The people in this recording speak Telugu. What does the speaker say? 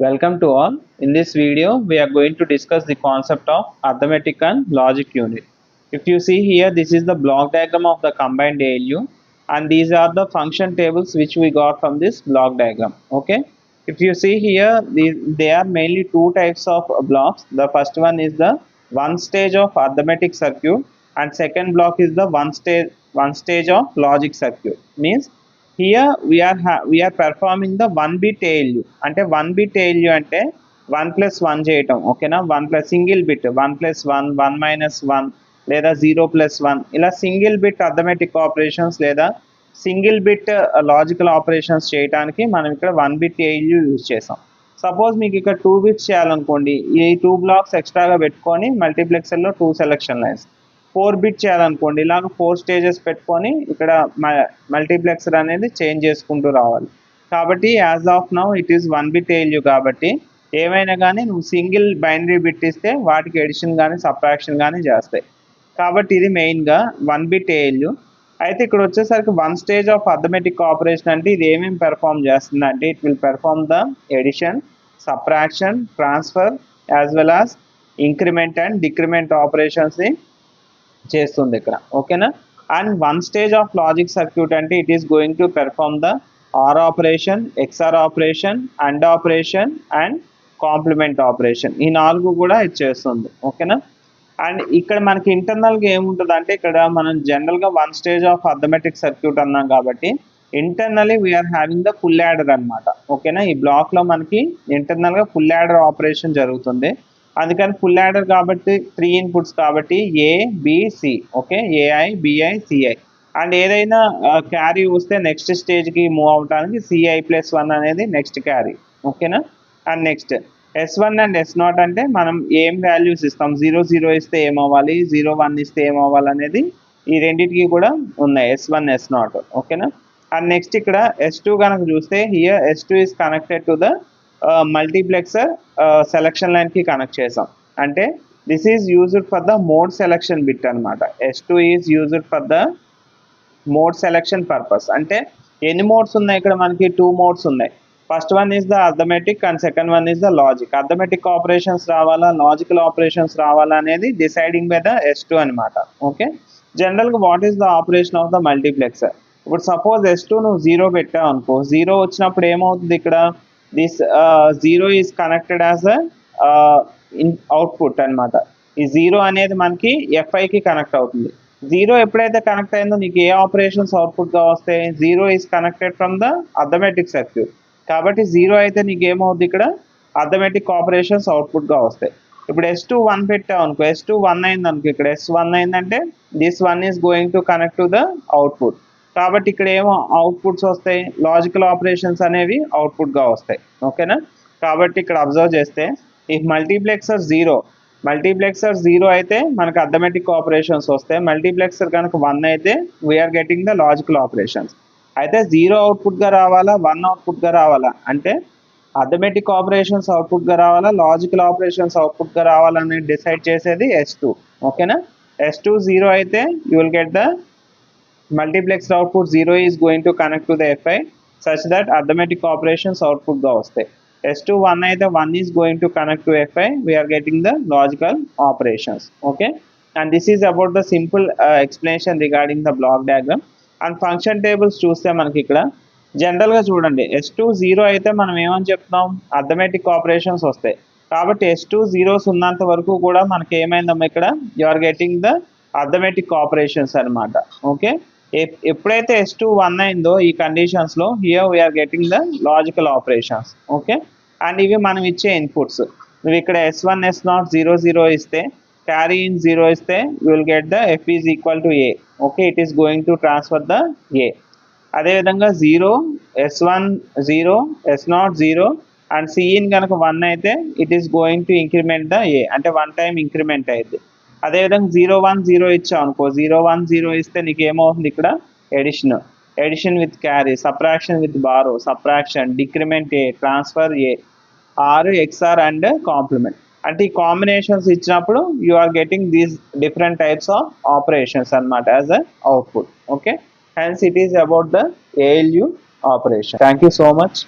Welcome to all. In this video, we are going to discuss the concept of arithmetic and logic unit. If you see here, this is the block diagram of the combined ALU, and these are the function tables which we got from this block diagram. Okay. If you see here, they are mainly two types of blocks. The first one is the one stage of arithmetic circuit, and second block is the one stage of logic circuit. Means here we are performing the 1 bit ALU అంటే 1 bit ALU అంటే 1 plus 1 చేయటం ఓకేనా 1 plus single bit 1 plus 1 1 minus 1 లేదా 0 plus 1 ఇలా సింగిల్ బిట్ అర్థమెటిక్ ఆపరేషన్స్ లేదా సింగిల్ బిట్ లాజికల్ ఆపరేషన్స్ చేయడానికి మనం ఇక్కడ 1 bit ALU యూజ్ చేసాం. సపోజ్ మీకు ఇక్కడ 2 బిట్స్ చేయాలనుకోండి, ఈ 2 బ్లాక్స్ ఎక్స్ట్రాగా పెట్టుకొని మల్టీప్లెక్సర్లో 2 సెలెక్షన్ లైన్స్. 4 బిట్ చేయాలనుకోండి, ఇలాగ 4 స్టేజెస్ పెట్టుకొని ఇక్కడ మల్టీప్లెక్సర్ అనేది చేంజ్ చేసుకుంటూ రావాలి. కాబట్టి as of now it is 1 bit ALU కాబట్టి ఏమైనా కానీ నువ్వు సింగిల్ బైనరీ బిట్ ఇస్తే వాటికి ఎడిషన్ కానీ సబ్ట్రాక్షన్ కానీ చేస్తాయి. కాబట్టి ఇది మెయిన్గా 1 bit ALU. అయితే ఇక్కడ వచ్చేసరికి 1 stage ఆఫ్ అర్థమెటిక్ ఆపరేషన్ అంటే ఇది ఏమేమి పెర్ఫామ్ చేస్తుంది అంటే it will perform the addition, subtraction, transfer as well as increment and decrement ఆపరేషన్స్ని చేస్తుంది ఇక్కడ ఓకేనా. And 1 stage of logic circuit అంటే it is going to perform the OR operation, XOR operation, AND operation and complement operation. ఈ 4 కూడా ఇది చేస్తుంది ఓకేనా. అండ్ ఇక్కడ మనకి ఇంటర్నల్గా ఏముంటుంది అంటే ఇక్కడ మనం జనరల్గా 1 stage ఆఫ్ అర్థమెటిక్ సర్క్యూట్ అన్నాం కాబట్టి internally we are having the full adder అనమాట ఓకేనా. ఈ బ్లాక్లో మనకి ఇంటర్నల్గా ఫుల్ యాడర్ ఆపరేషన్ జరుగుతుంది. అందుకని ఫుల్ యాడర్ కాబట్టి 3 ఇన్పుట్స్ కాబట్టి A BC okay, AI BI CI. And ఏదైనా క్యారీ వస్తే నెక్స్ట్ స్టేజ్కి మూవ్ అవడానికి CI+1 అనేది నెక్స్ట్ క్యారీ ఓకేనా. And next S1 and S0 అంటే మనం ఏం వాల్యూస్ ఇస్తాం, 0 0 ఇస్తే ఏమవ్వాలి, 0 1 ఇస్తే ఏమవ్వాలి అనేది ఈ రెండింటికి కూడా ఉన్నాయి S1 S0 ఓకేనా. అండ్ నెక్స్ట్ ఇక్కడ S2 కనుక చూస్తే here S2 is connected to the multiplexer selection లైన్కి కనెక్ట్ చేసాం. అంటే this is used for the mode selection bit అనమాట. S2 is used for the mode selection purpose. అంటే ఎన్ని మోడ్స్ ఉన్నాయి ఇక్కడ మనకి 2 మోడ్స్ ఉన్నాయి. First one is the arithmetic and second one is the logic. Arithmetic operations రావాలా, లాజికల్ ఆపరేషన్స్ రావాలా అనేది డిసైడింగ్ బై ద S2 అనమాట ఓకే. జనరల్గా what is the operation of the multiplexer. ఇప్పుడు సపోజ్ S2 నువ్వు 0 పెట్టావు అనుకో, 0 వచ్చినప్పుడు ఏమవుతుంది ఇక్కడ this 0 is connected as a output అనమాట. ఈ 0 అనేది మనకి FIకి కనెక్ట్ అవుతుంది. 0 ఎప్పుడైతే కనెక్ట్ అయిందో నీకు ఏ ఆపరేషన్స్ అవుట్పుట్గా వస్తాయి, 0 is connected from the arithmetic circuit కాబట్టి 0 అయితే నీకు ఏమవుతుంది ఇక్కడ అర్థమెటిక్ ఆపరేషన్స్ అవుట్పుట్గా వస్తాయి. ఇప్పుడు S2 1 పెట్టావు అనుకో, S2 1 అయింది అనుకో, ఇక్కడ S1 అయిందంటే this 1 is going to connect to the output కాబట్టి ఇక్కడ ఏమో అవుట్పుట్స్ వస్తాయి, లాజికల్ ఆపరేషన్స్ అనేవి అవుట్పుట్గా వస్తాయి ఓకేనా. కాబట్టి ఇక్కడ అబ్జర్వ్ చేస్తే ఈ మల్టీప్లెక్సర్ 0 అయితే మనకు అర్థమెటిక్ ఆపరేషన్స్ వస్తాయి. మల్టీప్లెక్సర్ కనుక 1 అయితే we are getting the logical operations. అయితే 0 అవుట్పుట్గా రావాలా, 1 అవుట్పుట్గా రావాలా అంటే అర్థమెటిక్ ఆపరేషన్స్ అవుట్పుట్గా రావాలా, లాజికల్ ఆపరేషన్స్ అవుట్పుట్గా రావాలని డిసైడ్ చేసేది S2 ఓకేనా. S2 0 అయితే you will get the multiplexer output 0 is going to connect to the FI such that arithmetic operations output ga vastayi. S2 1 aithe 1 is going to connect to FI, we are getting the logical operations okay. And this is about the simple explanation regarding the block diagram. And function tables చూస్తే మనకి ఇక్కడ జనరల్గా చూడండి S2 0 అయితే మనం ఏమని చెప్తున్నాం, అర్థమెటిక్ ఆపరేషన్స్ వస్తాయి కాబట్టి S2 0s ఉన్నంత వరకు కూడా మనకి ఏమైందమ్మా ఇక్కడ you are getting the arithmetic operations అనమాట ఓకే. ఎప్పుడైతే S2 1 అయిందో ఈ కండిషన్స్లో here we are getting the logical operations okay. And ఇవి మనం ఇచ్చే ఇన్పుట్స్, నువ్వు ఇక్కడ S1 S0 0 0 ఇస్తే, క్యారీ ఇన్ 0 ఇస్తే you will get the F is equal to A okay. It is going to transfer the A. అదేవిధంగా 0 S1 0 S0 0 అండ్ Cin కనుక 1 అయితే it is going to increment the A అంటే 1 టైం ఇంక్రిమెంట్ అయింది. అదేవిధంగా 0 1 0 ఇచ్చావు అనుకో, 0 1 0 ఇస్తే నీకు ఏమవుతుంది ఇక్కడ addition with carry, subtraction with borrow, subtraction, decrement A, transfer A, OR XOR and complement. అంటే ఈ కాంబినేషన్స్ ఇచ్చినప్పుడు you are getting these different types of operations అనమాట as a output okay. Hence it is about the ALU operation. Thank you so much.